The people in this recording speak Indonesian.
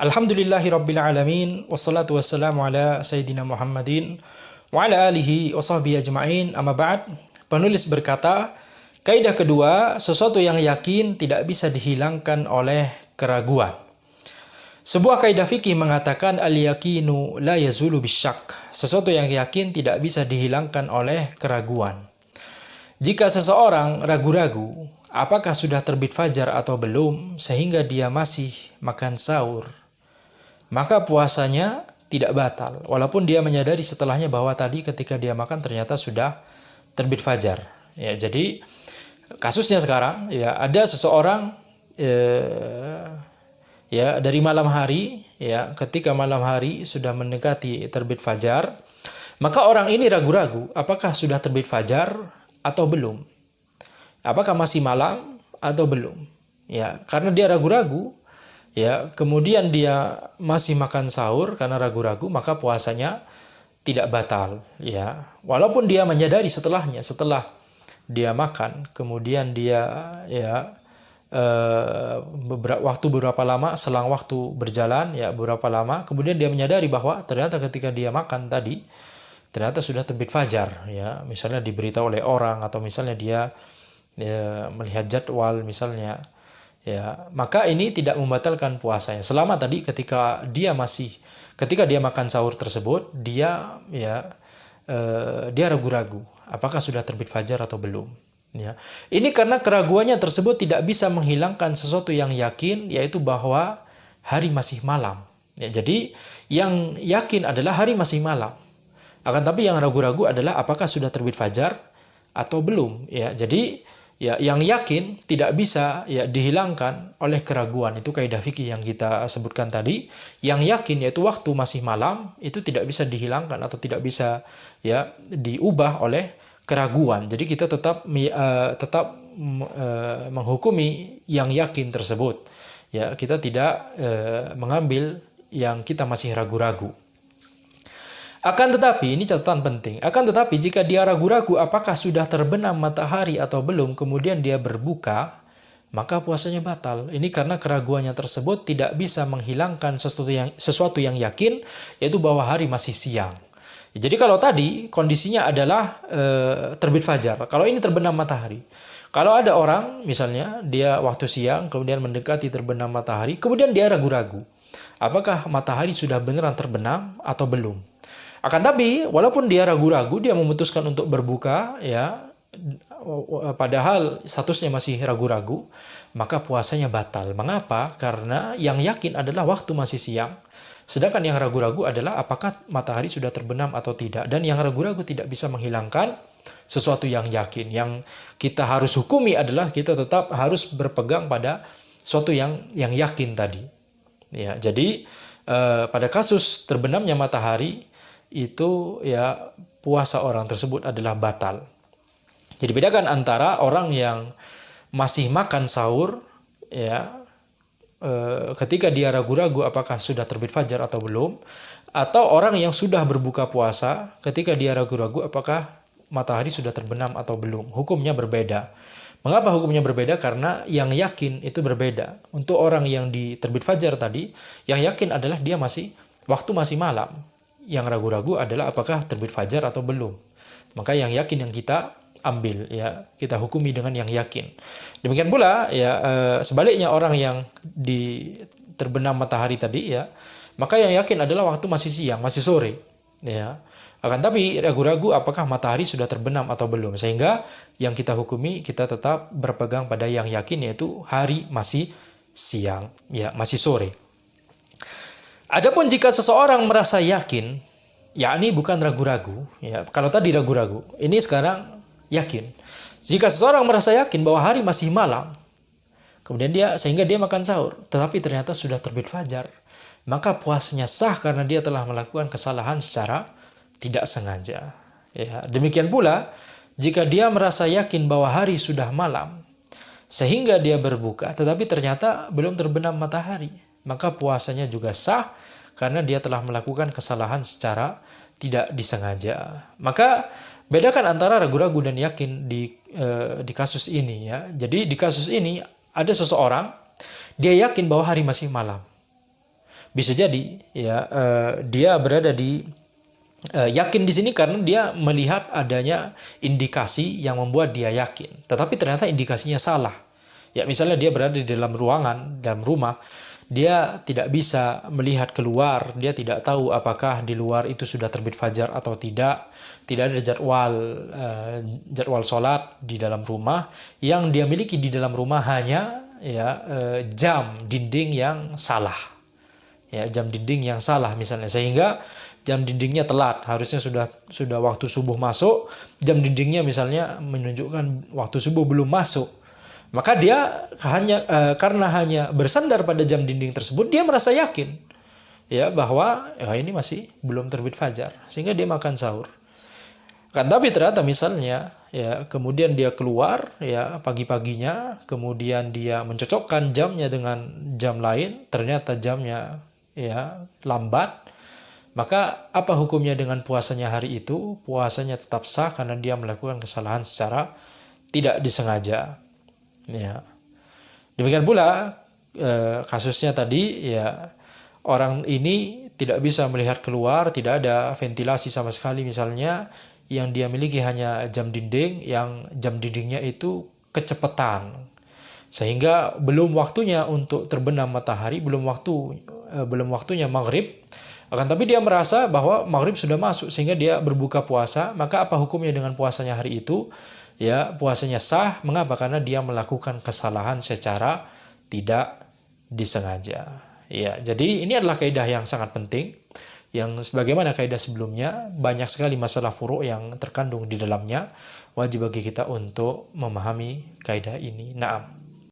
Alhamdulillahirabbil alamin wassalatu wassalamu ala sayyidina Muhammadin wa ala alihi wa sahbihi ajma'in. Amma ba'd. Penulis berkata, kaidah kedua, sesuatu yang yakin tidak bisa dihilangkan oleh keraguan. Sebuah kaidah fikih mengatakan al-yaqinu la yazulu bisyak. Sesuatu yang yakin tidak bisa dihilangkan oleh keraguan. Jika seseorang ragu-ragu apakah sudah terbit fajar atau belum sehingga dia masih makan sahur, maka puasanya tidak batal, walaupun dia menyadari setelahnya bahwa tadi ketika dia makan ternyata sudah terbit fajar. Ya, jadi kasusnya sekarang ya ada seseorang ya dari malam hari, ya ketika malam hari sudah mendekati terbit fajar, maka orang ini ragu-ragu apakah sudah terbit fajar atau belum, apakah masih malam atau belum. Ya, karena dia ragu-ragu, ya, kemudian dia masih makan sahur karena ragu-ragu, maka puasanya tidak batal, ya. Walaupun dia menyadari setelahnya, setelah dia makan, kemudian dia ya beberapa lama, selang waktu berjalan, ya beberapa lama, kemudian dia menyadari bahwa ternyata ketika dia makan tadi ternyata sudah terbit fajar, ya. Misalnya diberitahu oleh orang atau misalnya dia ya, melihat jadwal misalnya. Ya, maka ini tidak membatalkan puasanya. Selama tadi ketika dia makan sahur tersebut, dia ya dia ragu-ragu apakah sudah terbit fajar atau belum. Ya. Ini karena keraguannya tersebut tidak bisa menghilangkan sesuatu yang yakin, yaitu bahwa hari masih malam. Ya, jadi yang yakin adalah hari masih malam. Akan tapi yang ragu-ragu adalah apakah sudah terbit fajar atau belum. Ya, jadi ya, yang yakin tidak bisa ya dihilangkan oleh keraguan. Itu kaidah fikih yang kita sebutkan tadi. Yang yakin yaitu waktu masih malam itu tidak bisa dihilangkan atau tidak bisa ya diubah oleh keraguan. Jadi kita tetap menghukumi yang yakin tersebut. Ya, kita tidak mengambil yang kita masih ragu-ragu. Akan tetapi, ini catatan penting, akan tetapi jika dia ragu-ragu apakah sudah terbenam matahari atau belum, kemudian dia berbuka, maka puasanya batal. Ini karena keraguannya tersebut tidak bisa menghilangkan sesuatu yang yakin, yaitu bahwa hari masih siang. Jadi kalau tadi kondisinya adalah terbit fajar, kalau ini terbenam matahari. Kalau ada orang, misalnya dia waktu siang, kemudian mendekati terbenam matahari, kemudian dia ragu-ragu, apakah matahari sudah beneran terbenam atau belum. Akan tapi, walaupun dia ragu-ragu, dia memutuskan untuk berbuka, ya, padahal statusnya masih ragu-ragu, maka puasanya batal. Mengapa? Karena yang yakin adalah waktu masih siang, sedangkan yang ragu-ragu adalah apakah matahari sudah terbenam atau tidak. Dan yang ragu-ragu tidak bisa menghilangkan sesuatu yang yakin. Yang kita harus hukumi adalah kita tetap harus berpegang pada sesuatu yang yakin tadi. Ya, jadi pada kasus terbenamnya matahari, itu ya puasa orang tersebut adalah batal. Jadi bedakan antara orang yang masih makan sahur, ya ketika dia ragu-ragu apakah sudah terbit fajar atau belum, atau orang yang sudah berbuka puasa ketika dia ragu-ragu apakah matahari sudah terbenam atau belum. Hukumnya berbeda. Mengapa hukumnya berbeda? Karena yang yakin itu berbeda. Untuk orang yang di terbit fajar tadi, yang yakin adalah dia waktu masih malam. Yang ragu-ragu adalah apakah terbit fajar atau belum. Maka yang yakin yang kita ambil, ya kita hukumi dengan yang yakin. Demikian pula ya sebaliknya orang yang di terbenam matahari tadi, ya maka yang yakin adalah waktu masih siang, masih sore, ya. Akan tapi ragu-ragu apakah matahari sudah terbenam atau belum, sehingga yang kita hukumi kita tetap berpegang pada yang yakin, yaitu hari masih siang, ya masih sore. Adapun jika seseorang merasa yakin, yakni bukan ragu-ragu, ya kalau tadi ragu-ragu, ini sekarang yakin. Jika seseorang merasa yakin bahwa hari masih malam, kemudian sehingga dia makan sahur, tetapi ternyata sudah terbit fajar, maka puasanya sah karena dia telah melakukan kesalahan secara tidak sengaja. Ya, demikian pula jika dia merasa yakin bahwa hari sudah malam, sehingga dia berbuka, tetapi ternyata belum terbenam matahari, maka puasanya juga sah karena dia telah melakukan kesalahan secara tidak disengaja. Maka bedakan antara ragu-ragu dan yakin di kasus ini, ya. Jadi di kasus ini ada seseorang dia yakin bahwa hari masih malam. Bisa jadi ya dia berada di yakin di sini karena dia melihat adanya indikasi yang membuat dia yakin. Tetapi ternyata indikasinya salah. Ya, misalnya dia berada di dalam ruangan, dalam rumah, dia tidak bisa melihat keluar, dia tidak tahu apakah di luar itu sudah terbit fajar atau tidak. Tidak ada jadwal sholat di dalam rumah. Yang dia miliki di dalam rumah hanya jam dinding yang salah. Ya, jam dinding yang salah misalnya, sehingga jam dindingnya telat, harusnya sudah waktu subuh masuk, jam dindingnya misalnya menunjukkan waktu subuh belum masuk. Maka dia karena hanya bersandar pada jam dinding tersebut, dia merasa yakin ya bahwa ini masih belum terbit fajar, sehingga dia makan sahur. Kan tapi ternyata misalnya ya kemudian dia keluar ya pagi-paginya, kemudian dia mencocokkan jamnya dengan jam lain, ternyata jamnya ya lambat, maka apa hukumnya dengan puasanya hari itu? Puasanya tetap sah karena dia melakukan kesalahan secara tidak disengaja. Ya. Demikian pula kasusnya tadi ya, orang ini tidak bisa melihat keluar, tidak ada ventilasi sama sekali misalnya, yang dia miliki hanya jam dinding, yang jam dindingnya itu kecepatan, sehingga belum waktunya untuk terbenam matahari, belum waktunya maghrib. Akan tapi dia merasa bahwa maghrib sudah masuk sehingga dia berbuka puasa. Maka apa hukumnya dengan puasanya hari itu? Ya, puasanya sah. Mengapa? Karena dia melakukan kesalahan secara tidak disengaja. Ya, jadi ini adalah kaidah yang sangat penting. Yang sebagaimana kaidah sebelumnya, banyak sekali masalah furu' yang terkandung di dalamnya. Wajib bagi kita untuk memahami kaidah ini. Naam.